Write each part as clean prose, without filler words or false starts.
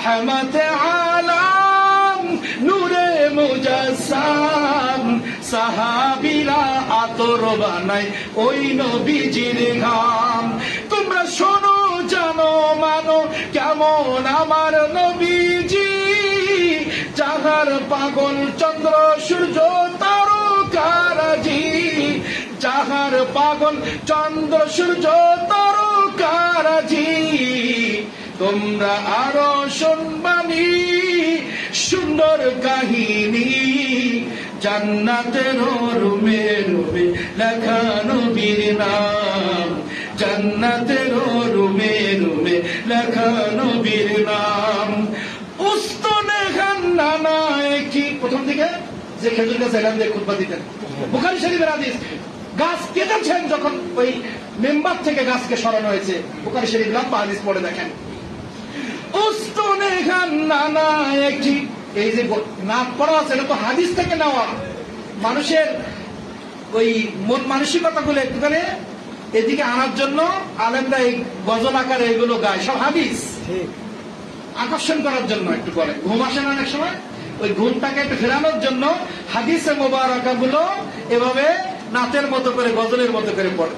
রহমতে আলাম নূরে মুজাসসাম সাহাবীরা আতর বানায় ওই নবীজির ঘাম। তোমরা শোনো জানো মানো কেমন আমার নবীজি, যাহার পাগল চন্দ্র সূর্য তারকারাজি, যাহার পাগল চন্দ্র সূর্য তারকারাজি। তোমরা আরো শুনবানি সুন্দর কাহিনী, জান্নাতের রুমে রুমে লেখা নবীর নাম, জান্নাতের রুমে রুমে লেখা নবীর নাম। উস্তনে খান্নানা কি প্রথম দিকে যে খেজুর গাছ এখান দিয়ে খুতবা দিতেন, বুখারী শরীফের হাদিস। গাছ কেটেছেন যখন ওই মেম্বার থেকে গাছকে সরানো হয়েছে, বুখারী শরীফ লম্বা হাদিস পড়ে দেখেন। উস্তনে খান্নানা কি, এই যে নাক পড়া আছে এটা তো হাদিস থেকে নেওয়া। মানুষের ওই মন মানসিকতা গুলো একটুখানি এদিকে আনার জন্য আলেমরা এই গজল আকারে এগুলো গায়, সব হাদিস আকর্ষণ করার জন্য একটু করে। ঘুম আসে না অনেক সময়, ওই ঘুমটাকে একটু ফেরানোর জন্য হাদিসে মোবারকা গুলো এভাবে নাতের মতো করে গজলের মতো করে পড়ে।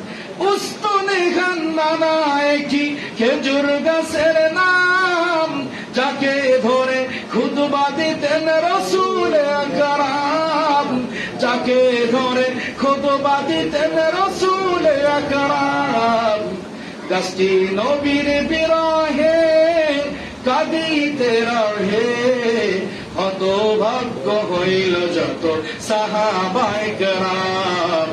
উস্তনে খান্নানা কি খেজুর গাছের নাম, যাকে ধরে খুতবা দিতেন রাসূল আকরাম, যাকে ধরে খুতবা দিতেন রাসূল আকরাম। গাছটি নবীর বিরহে কাঁদিতে রহে, হতভাগ্য হইল যত সাহাবায়ে কেরাম,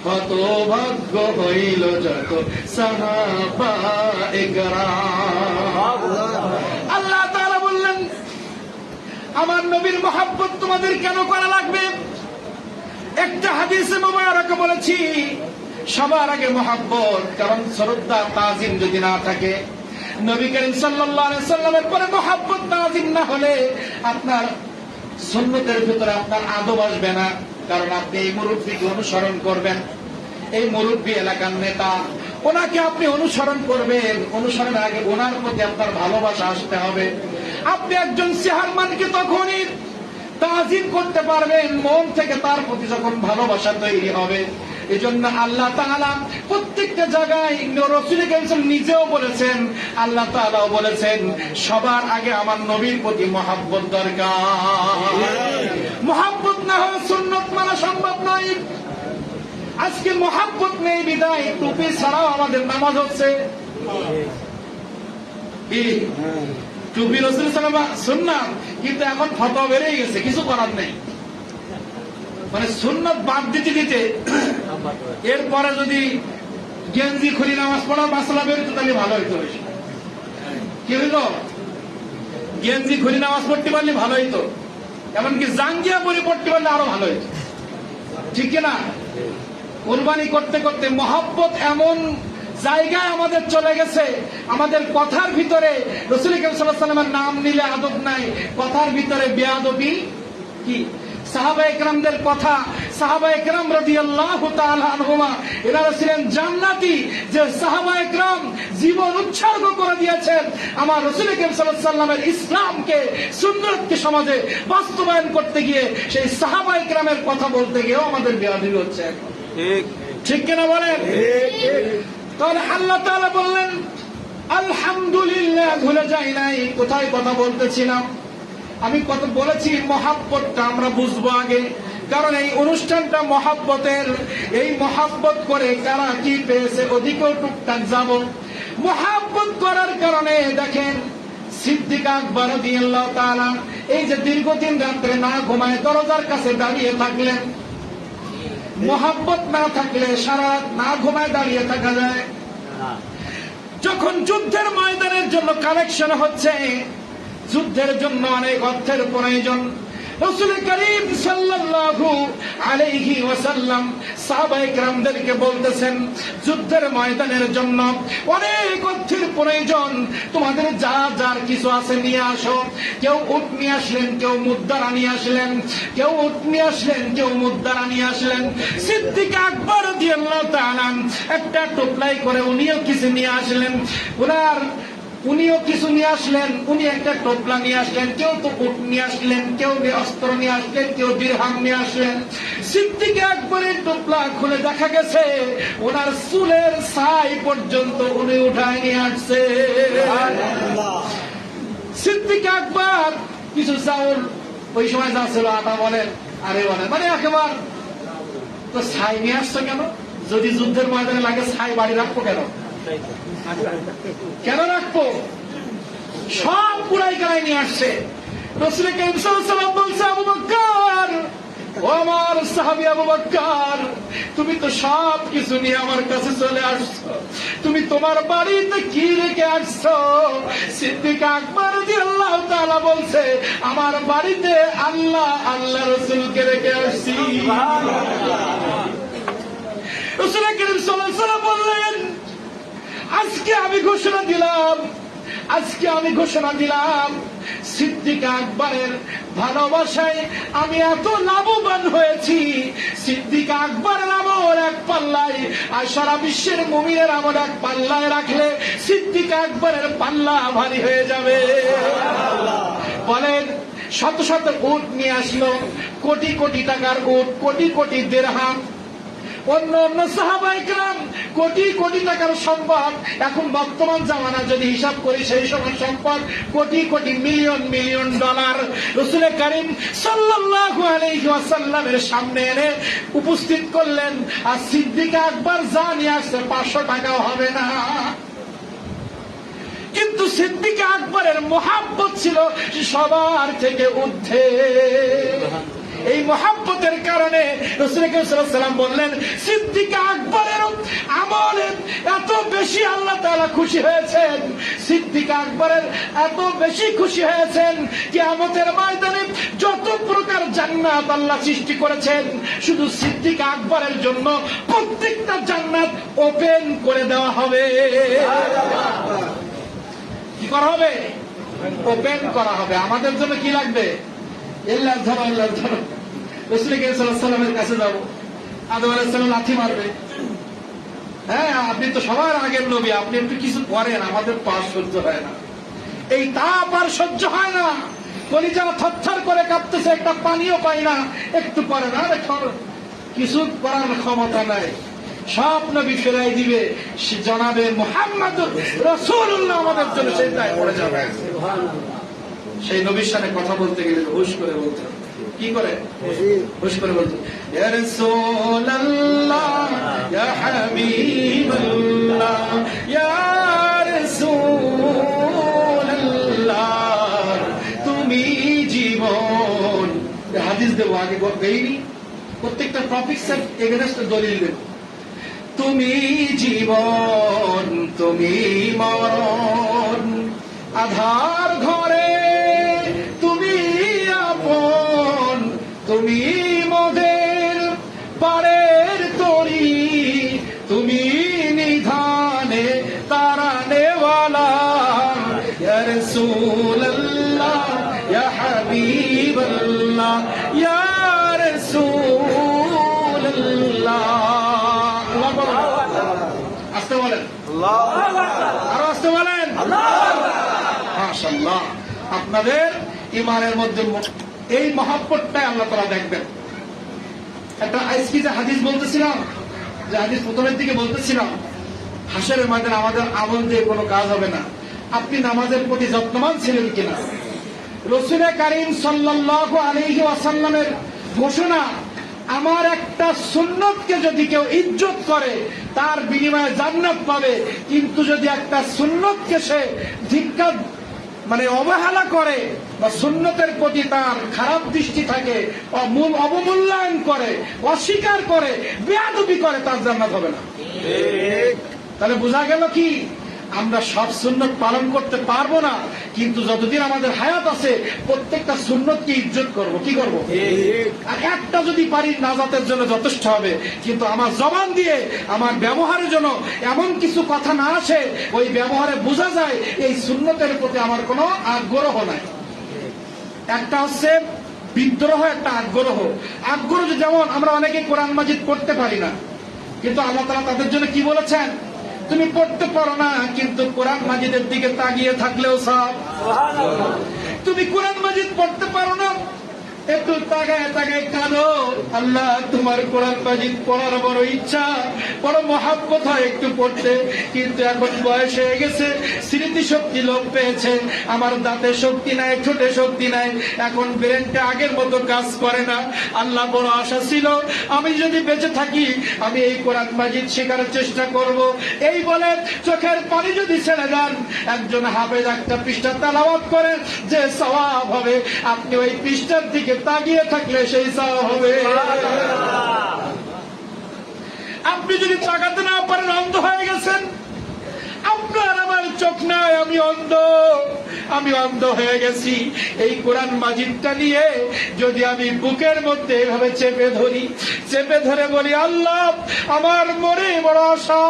হতভাগ্য হইল যত সাহাবায়ে কেরাম। আল্লাহ তাআলা বললেন আমার নবীর মহব্বত তোমাদের কেন করা লাগবে? একটা হাদিসে মুবারকা বলেছি সবার আগে মহব্বত, কারণ শ্রদ্ধা তাজিম যদি না থাকে, নবী করিম সাল্লাল্লাহু আলাইহি সাল্লামের পরে মহব্বত তাজিম না হলে আপনার সুন্নতের ভিতরে আপনার আদব আসবে না। কারণ আপনি এই মুরব্বীকে অনুসরণ করবেন, এই মুরব্বী এলাকার নেতা, ওনাকে আপনি অনুসরণ করবেন, অনুসরণের আগে ওনার প্রতি আপনার ভালোবাসা আসতে হবে। আপনি একজন চেয়ারম্যানকে তখনই তাজিম করতে পারবেন মন থেকে, তার প্রতি যখন ভালোবাসা তৈরি হবে। এই জন্য আল্লাহ তাআলা প্রত্যেকটা জায়গায় রাসূল কারীম নিজেও বলেছেন, আল্লাহ তাআলাও বলেছেন সবার আগে আমার নবীর প্রতি মহব্বত দরকার। মহব্বত না হলে সুন্নত মানা সম্ভব নয়। আজকে মহব্বত নেই বিদায় টুপি ছাড়াও আমাদের নামাজ হচ্ছে। টুপি রাসূল সাল্লাল্লাহু আলাইহি ওয়াসাল্লাম সুন্নাত, কিন্তু এখন ফতোয়া বেড়ে গেছে, কিছু করার নেই। মানে সুন্নাত বাদ দিতে দিতে এরপরে যদি গেঞ্জি খুলি নামাজ পড়ার মাসলা বেরোতো তাহলে ভালো হইতো। কি হইতো? গেঞ্জি খুলি নামাজ পড়তে পারলে ভালো হইতো, এমনকি জাঙ্গিয়া পরে পড়তে পারলে আরো ভালো হইতো, ঠিক কিনা? কুরবানি করতে করতে মহব্বত এমন জায়গায় আমাদের চলে গেছে, আমাদের কথার ভিতরে রাসূল কারীম সাল্লাল্লাহু আলাইহি ওয়াসাল্লামের নাম নিলে আদব নাই, কথার ভিতরে বেয়াদবি। কি সাহাবায়ে কেরামদের কথা, সাহাবায়ে কেরাম রাদিয়াল্লাহু তাআলা আনহুমা এনারা ছিলেন জান্নাতি, যে সাহাবায়ে কেরাম জীবন উৎসর্গ করে দিয়েছেন আমার রাসূল কারীম সাল্লাল্লাহু আলাইহি ওয়াসাল্লামের ইসলামকে, সুন্নতকে সমাজে বাস্তবায়ন করতে গিয়ে সেই সাহাবায়ে কেরামের কথা বলতে গিয়েও আমাদের বেয়াদবি হচ্ছে এখন। ঠিক ঠিক কিনা বলেন? তাহলে আল্লাহ তাআলা বললেন আলহামদুলিল্লাহ, ভুলে যাই নাই কোথায় কথা বলতেছিলাম। আমি কত বলেছি মহব্বতটা আমরা বুঝবো আগে, কারণ এই অনুষ্ঠানটা মহব্বতের। এই মহব্বত করে কারা কি পেয়েছে ওদিকেও টুকটাক যাব। মহব্বত করার কারণে দেখেন সিদ্দিক আকবর রাদিয়াল্লাহু তাআলা এই যে দীর্ঘদিন রাত্রে না ঘুমায় দরজার কাছে দাঁড়িয়ে থাকলেন। মহব্বত না থাকলে সারা রাত না ঘুমায় দাঁড়িয়ে থাকা যায়। যখন যুদ্ধের ময়দানের জন্য কালেকশন হচ্ছে, যুদ্ধের জন্য অনেক অর্থের প্রয়োজন, রাসূল কারীম সাল্লাল্লাহু আলাইহি ওয়াসাল্লাম সাহাবায়ে কেরামদেরকে বলতেছেন যুদ্ধের ময়দানের জন্য অনেক অর্থের প্রয়োজন, তোমাদের যা যার কিছু আছে নিয়ে আসো। কেউ উট নিয়ে আসলেন, কেউ মুদ্রা নিয়ে আসলেন, কেউ উট নিয়ে আসলেন, কেউ মুদ্রা নিয়ে আসলেন। সিদ্দিক আকবর রাদিয়াল্লাহু তাআলা একটা টুকলাই করে উনিও কিছু নিয়ে আসলেন। ওনার উনিও কিছু নিয়ে আসলেন, উনি একটা টোপলা নিয়ে আসলেন, কেউ তো উট নিয়ে আসলেন, কেউ অস্ত্র নিয়ে আসলেন, কেউ দিরহাম নিয়ে আসলেন। সিদ্দিক আকবরের টোপলা খুলে দেখা গেছে ওনার চুলের ছাই পর্যন্ত উনি উঠায় নিয়ে আসছে। সিদ্দিক আকবর কিছু চাউল, ওই সময় যা ছিল আটা বলেন আরে বলেন, মানে একেবারে তো ছাই নিয়ে আসছো কেন? যদি যুদ্ধের ময়দানে লাগে ছাই বাড়ি রাখবো কেন? কেন রাখবো? সব পুরাই কালাই নিয়ে আসছে। রাসূল কারীম সাল্লাল্লাহু আলাইহি ওয়াসাল্লাম বলছে, আবু বকর, ও আমার সাহাবী আবু বকর, তুমি তো সব কিছু নিয়ে আমার কাছে চলে আসছো, তুমি তোমার বাড়িতে কি রেখে আসছো? সিদ্দিক আকবর রাদিয়াল্লাহু তাআলা বলছে, আমার বাড়িতে আল্লাহ আল্লাহ রাসূলকে রেখে আসছি। রাসূল কারীম সাল্লাল্লাহু আলাইহি ওয়াসাল্লাম বললেন, আজকে আমি ঘোষণা দিলাম সিদ্দিক আকবরের ভালোবাসায় আমি এত লাভবান হয়েছি। সিদ্দিক আকবরের আমল এক পাল্লায় আর সারা বিশ্বের মুমিনের আমল এক পাল্লায় রাখলে সিদ্দিক আকবরের পাল্লা ভারী হয়ে যাবে। বলেন, শত শত উট নিয়ে আসলো, কোটি কোটি টাকার উট, কোটি কোটি দিরহাম, অন্য অন্য সাহাবায়ে কেরাম কোটি কোটি টাকার সম্পদ। এখন বর্তমান জামানা যদি হিসাব করি, সেই সময় সম্পদ crore crore million million dollar রাসূল কারীম সাল্লাল্লাহু আলাইহি ওয়াসাল্লামের সামনে এনে উপস্থিত করলেন। আর সিদ্দিক আকবর যা নিয়ে আসছে 500 টাকাও হবে না। কিন্তু সিদ্দিক আকবরের মহব্বত ছিল সবার থেকে ঊর্ধ্বে। এই মহব্বতের কারণে রাসূল কারীম সাল্লাল্লাহু আলাইহি ওয়াসাল্লাম বললেন, সিদ্দিক আকবরের আমলে এত বেশি আল্লাহ তাআলা খুশি হয়েছেন, সিদ্দিক আকবরের এত বেশি খুশি হয়েছেন, কিয়ামতের ময়দানে যত প্রকার জান্নাত আল্লাহ সৃষ্টি করেছেন, শুধু সিদ্দিক আকবরের জন্য প্রত্যেকটা জান্নাত ওপেন করে দেওয়া হবে। কি করা হবে? ওপেন করা হবে। আমাদের জন্য কি লাগবে? আল্লাহ ধরো, আল্লাহ ধরো। রাসূল কারীম সাল্লাল্লাহু আলাইহি ওয়াসাল্লামের কাছে যাবো, আদম আলাইহিস সালাম লাথি মারবে। হ্যাঁ, আপনি তো সবার আগের নবী, আপনি একটু কিছু করেন, আমাদের তো আর সহ্য হয় না, এই তাপ আর সহ্য হয় না, কলিজা থরথর করে কাঁপতেছে, একটা পানিও পাই না, একটু পরে না কিছু করার ক্ষমতা নাই। সব নবী ফেরাই দিবে, জনাবে মুহাম্মদুর রাসূলুল্লাহ আমাদের জন্য চিন্তায় পড়ে যাবে। সেই নবীর সাথে কথা বলতে গেলে হুশ করে বলতে, কি করে হুশ করে বলতে, ইয়া রাসূলুল্লাহ, ইয়া হাবিবাল্লাহ, ইয়া রাসূলুল্লাহ, তুমি জীবন। হাদিস দেব, আগে গেইনি, প্রত্যেকটা টপিক স্যার এগেনস্ট দলিল দেব। তুমি জীবন, তুমি মরণ, আধার ঘরে তুমি আপন, তুমি মোদের পারের তরি, তুমি নিধানে তারানেওয়ালা, ইয়া রাসূলুল্লাহ, ইয়া হাবিবাল্লাহ, ইয়া রাসূলুল্লাহ। আসতে বলেন, আরো আসতে বলেন। মাশাআল্লাহ, আপনাদের ঈমানের মধ্যে এই মহব্বতটাই আল্লাহ তাআলা দেখবেন। একটা আজকে যে হাদিস বলতেছিলাম, যে হাদিস প্রথমের দিকে বলতেছিলাম, হাসরের ময়দানে আমাদের আমল দিয়ে কোনো কাজ হবে না। আপনি নামাজের প্রতি যত্নবান ছিলেন কিনা? রাসূল কারীম সাল্লাল্লাহু আলাইহি ওয়াসাল্লামের ঘোষণা, আমার একটা সুন্নতকে যদি কেউ ইজ্জত করে তার বিনিময়ে জান্নাত পাবে, কিন্তু যদি একটা সুন্নতকে সে ধিক্কার মানে অবহেলা করে বা সুন্নতের প্রতি তার খারাপ দৃষ্টি থাকে, অবমূল্যায়ন করে, অস্বীকার করে, বেয়াদবি করে, তার জান্নাত হবে না। তাহলে বোঝা গেল কি, আমরা সব সুন্নত পালন করতে পারবো না, কিন্তু যতদিন আমাদের হায়াত আছে প্রত্যেকটা সুন্নতকে ইজ্জত করব। কি করব? আর একটা যদি পারি নাজাতের জন্য যথেষ্ট হবে, কিন্তু আমার জবান দিয়ে আমার ব্যবহারের জন্য এমন কিছু কথা না আসে, ওই ব্যবহারে বোঝা যায় এই সুন্নতের প্রতি আমার কোনো আগ্রহ নাই। একটা হচ্ছে বিদ্রোহ, একটা আগ্রহ। আগ্রহ যেমন আমরা অনেকে কোরআন মাজিদ পড়তে পারি না, কিন্তু আল্লাহ তাআলা তাদের জন্য কি বলেছেন? তুমি পড়তে পারো না, কিন্তু কোরআন মাজিদের দিকে তাকিয়ে থাকলেও সব। তুমি কোরআন মাজিদ পড়তে পারো না, একটু তাকায় তাকায় কাঁদো, আল্লাহ তোমার কোরআন মাজিদ পড়ার বড় ইচ্ছা, বড় মহাব্বত হয় একটু পড়তে, কিন্তু এখন বয়স হয়ে গেছে, স্মৃতি শক্তি লোপ পেয়েছে, আমার দাঁতে শক্তি নাই, ঠোঁটে শক্তি নাই, এখন ব্রেনটা আগের মতো কাজ করে না। আল্লাহ বড় আশা ছিল আমি যদি বেঁচে থাকি আমি এই কোরআন মাজিদ শেখার চেষ্টা করব। এই বলে চোখের পানি যদি ছেড়ে দেন, একজন হাফেজ একটা পৃষ্ঠা তেলাওয়াত করে যে সওয়াব হবে, আপনি ওই পৃষ্ঠার দিকে তাকিয়ে থাকলে সেই সওয়াব হবে। আপনি যদি তাকাতে না পারেন, অন্ধ হয়ে গেছেন, আপনার আমার চোখ নাই, আমি অন্ধ, আমি অন্ধ হয়ে গেছি। এই কোরআন মাজিদটা নিয়ে যদি আমি বুকের মধ্যে এভাবে চেপে ধরি, চেপে ধরে বলি আল্লাহ আমার মনে বড় আশা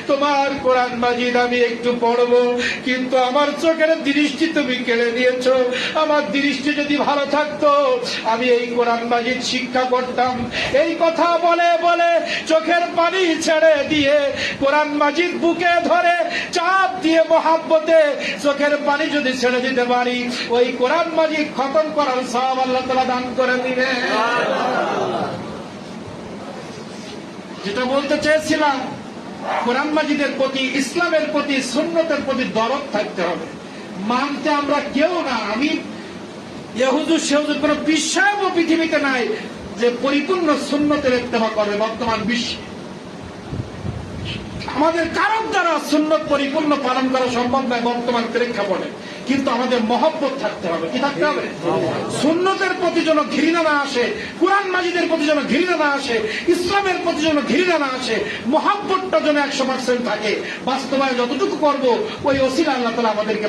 তোমার কোরআন মাজিদ আমি একটু পড়বো, কিন্তু আমার চোখের দৃষ্টি তুমি কেড়ে নিয়েছো। আমার দৃষ্টি যদি ভালো থাকতো আমি এই কোরআন মাজিদ শিক্ষা করতাম। এই কথা বলে বলে চোখের পানি ছেড়ে দিয়ে কোরআন মাজিদ বুকে ধরে চাপ দিয়ে মহাব্বতে চোখের পানি যদি ছেড়ে দিতে পারি, ওই কোরআন মাজিদ খতম করার সওয়াব আল্লাহ তাআলা দান করে দিবেন। যেটা বলতে চেয়েছিলাম, কোরআন মাজিদের প্রতি, ইসলামের প্রতি, সুন্নতের প্রতি দরদ থাকতে হবে। মানতে আমরা কেউ না, আমি ইহুজুর সেহুজুর কোন বিশ্বাস পৃথিবীতে নাই যে পরিপূর্ণ সুন্নতের ইত্তেবা করবে বর্তমান বিশ্বে। আমাদের কারোর দ্বারা সুন্নত পরিপূর্ণ পালন করা সম্ভব নয় বর্তমান প্রেক্ষাপটে, কিন্তু আমাদের মহব্বত থাকতে হবে। কি থাকতে হবে? সুন্নতের প্রতি যেন ঘৃণা না আসে, কোরআন মাজিদের প্রতি যেন ঘৃণা না আসে, ইসলামের প্রতি যেন ঘৃণা না আসে, মহব্বতটা যেন 100% থাকে। বাস্তবায়ন যতটুকু করব ওই ওসিলা আল্লাহ তাআলা আমাদেরকে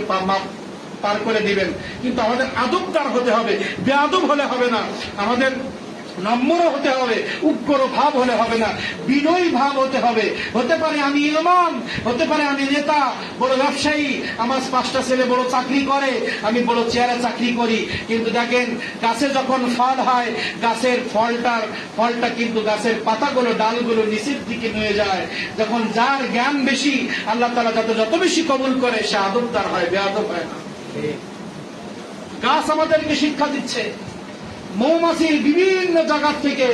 পার করে দিবেন। কিন্তু আমাদের আদবদার হতে হবে, বেআদব হলে হবে না। আমাদের নম্র হতে হবে, উগ্র ভাব হলে হবে না, বিনয়ী ভাব হতে হবে। হতে পারে আমি ইমাম, হতে পারে আমি নেতা, বড় ব্যবসায়ী, আমার 5টা ছেলে বড় চাকরি করে, আমি বড় চেয়ারে চাকরি করি, কিন্তু দেখেন গাছে যখন ফল হয়, গাছের ফলটা কিন্তু গাছের পাতাগুলো, ডালগুলো নিচের দিকে নিয়ে যায়। যখন যার জ্ঞান বেশি, আল্লাহ তাআলা যত বেশি কবুল করে, সে আদবদার হয়, বেআদব হয় না। গাছ আমাদেরকে শিক্ষা দিচ্ছে। মৌমাছির বিভিন্ন জায়গা থেকে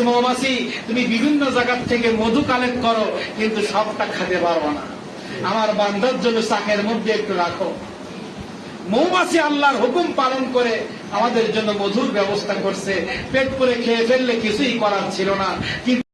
মৌমাছি তুমি বিভিন্ন জায়গা থেকে মধু কালেক্ট করো, কিন্তু সবটা খেতে পারবো না, আমার বান্দার জন্য চাকের মধ্যে একটু রাখো। মৌমাছি আল্লাহর হুকুম পালন করে আমাদের জন্য মধুর ব্যবস্থা করছে। পেট করে খেয়ে ফেললে কিছুই করার ছিল না, কিন্তু